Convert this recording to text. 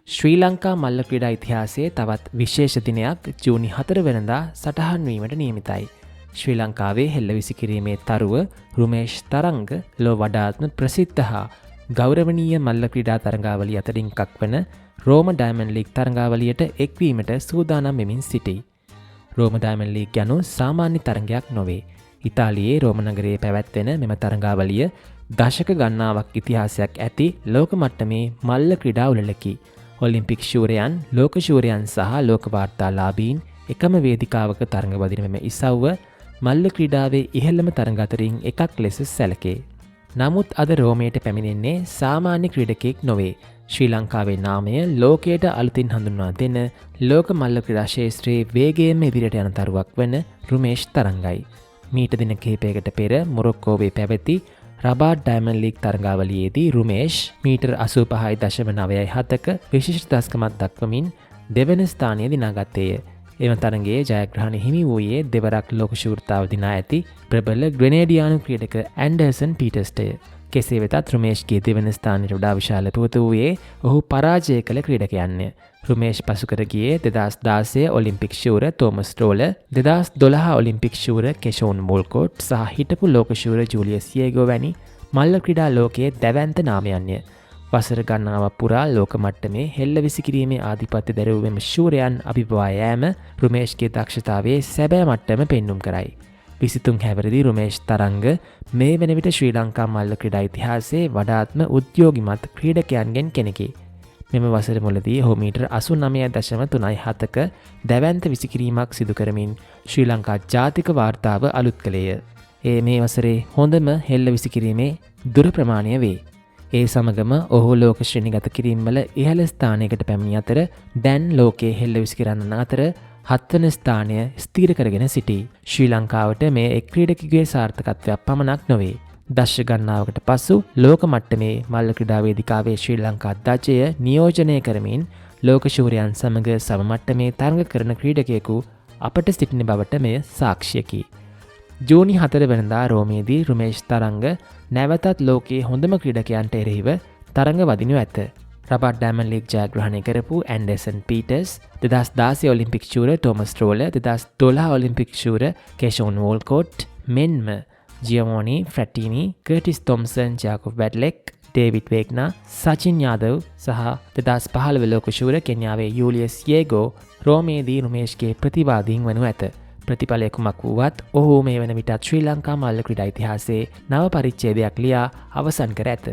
ශ්‍රී ලංකා මල්ල ක්‍රීඩා ඉතිහාසයේ තවත් විශේෂ දිනයක් ජූනි 4 වෙනිදා සටහන් වීමට නියමිතයි. ශ්‍රී ලංකාවේ හෙළවිසි කිරීමේ තරුව රුමේෂ් තරංග ලොව වඩාත්ම ප්‍රසිද්ධ හා ගෞරවනීය මල්ල ක්‍රීඩා තරඟාවලිය අතරින් එකක් වන රෝම ඩයමන්ඩ් ලීග් තරඟාවලියට එක්වීමට සූදානම් වෙමින් සිටී. රෝම ඩයමන්ඩ් ලීග් යනු සාමාන්‍ය තරඟයක් නොවේ. ඉතාලියේ රෝම නගරයේ පැවැත්වෙන මෙම තරඟාවලිය දශක ගණනාවක් ඉතිහාසයක් ඇති ලෝක මට්ටමේ මල්ල ක්‍රීඩා උළෙලකි. ඔලිම්පික් ශූරයන්, ලෝක ශූරයන් සහ ලෝක වාර්තාලාභීන් එකම වේදිකාවක තරඟ වදින මෙම ඉසව්ව මල්ල ක්‍රීඩාවේ ඉහළම තරඟ අතරින් එකක් ලෙස සැලකේ. නමුත් අද රෝමයට පැමිණෙන්නේ සාමාන්‍ය ක්‍රීඩකෙක් නොවේ. ශ්‍රී ලංකාවේ නාමය ලෝකයට අලුතින් හඳුන්වා දෙන ලෝක මල්ල ක්‍රීඩා ශේත්‍රයේ වේගයෙන්ම ඉදිරියට යන තරුවක් වන රුමේෂ් තරංගයි. මීට දින කිහිපයකට පෙර මොරොක්කෝවේ පැවති රබාට් ඩයමන්ඩ් ලීග් තරඟාවලියේදී රුමේෂ් මීටර් 85.97ක විශිෂ්ට දස්කමක් දක්වමින් දෙවන ස්ථානය දිනාගත්තේය. එම තරඟයේ ජයග්‍රහණ හිමි වූයේ දෙවරක් ලෝක ශූරතාව දිනා ඇති ප්‍රබල ග්‍රෙනේඩියානු ක්‍රීඩක ඇන්ඩර්සන් පීටර්ස්ටය. කෙසේ වෙතත් රුමේෂ්ගේ දෙවන ස්ථානයට වඩා විශාල පුවත වූයේ ඔහු පරාජය කළ ක්‍රීඩකයන්ය. රුමේෂ් පසුකර ගියේ 2016 ඔලිම්පික් ශූර තෝමස් රෝල, 2012 ඔලිම්පික් ශූර කෙෂෝන් වෝල්කෝට් සහ හිටපු ලෝක ශූර ජූලියස් යෙගෝ වැනි මල්ල ක්‍රීඩා ලෝකයේ දැවැන්ත නාමයන්ය. වසර ගණනාවක් පුරා ලෝක මට්ටමේ හෙළවිසි කිරීමේ ආධිපත්‍ය දැරූ මෙම ශූරයන් අභිබවා යෑම රුමේෂ්ගේ දක්ෂතාවයේ සැබෑ මට්ටම පෙන්눔 කරයි. 23 හැවිරිදි රුමේෂ් තරංග මේ වන විට ශ්‍රී ලංකා මල්ල ක්‍රීඩා ඉතිහාසයේ වඩාත්ම උද්‍යෝගිමත් ක්‍රීඩකයන්ගෙන් කෙනෙකි. මෙම වසර මුලදී ඔහු මීටර් 89.37ක දැවැන්ත විසිකිරීමක් සිදු කරමින් ශ්‍රී ලංකා ජාතික වාර්තාව අලුත් කළේය. ඒ මේ වසරේ හොඳම හෙළ විසිකිරීමේ දුර ප්‍රමාණය වේ. ඒ සමගම ඔහු ලෝක ශ්‍රේණිගත කිරීම්වල ඉහළ ස්ථානයකට පැමිණි අතර දැන් ලෝකයේ හෙළ විසිකරන්නන් අතර 7 වන ස්ථානය ස්ථීර කරගෙන සිටී. ශ්‍රී ලංකාවට මේ එක් ක්‍රීඩකයෙකුගේ සාර්ථකත්වයක් පමණක් නොවේ. දශක ගණනාවකට පසු ලෝක මට්ටමේ මල්ල ක්‍රීඩා වේදිකාවේ ශ්‍රී ලංකා ධජය නියෝජනය කරමින් ලෝක ශූරයන් සමග සම මට්ටමේ තරඟ කරන ක්‍රීඩකයෙකු අපට සිටින බවට මෙය සාක්ෂියකි. ජූනි 4 වෙනිදා රෝමයේදී රුමේෂ් තරංග නැවතත් ලෝකයේ හොඳම ක්‍රීඩකයන්ට එරෙහිව තරඟ වදිනු ඇත. රබාට් ඩයමන්ඩ් ලීග් ජයග්‍රහණය කරපු ඇන්ඩර්සන් පීටර්ස්, 2016 ඔලිම්පික් ශූර තෝමස් රෝල, 2012 ඔලිම්පික් ශූර කෙෂෝන් වෝල්කෝට් මෙන්ම ජියමෝනි ෆ්‍රැටිනි, කර්ටිස් තොම්සන්, ජාකොබ් වැඩ්ලෙක්, ඩේවිඩ් වේග්නා, සචින් යාදව් සහ 2015 ලෝක ශූර කෙන්යාවේ යූලියස් යෙගෝ රෝමයේදී රුමේෂ්ගේ ප්‍රතිවාදීන් වනු ඇත. ප්‍රතිඵලය කුමක් වුවත් ඔහු මේ වන විටත් ශ්‍රී ලංකා මල්ල ක්‍රීඩා ඉතිහාසයේ නව පරිච්ඡේදයක් ලියා අවසන් කර ඇත.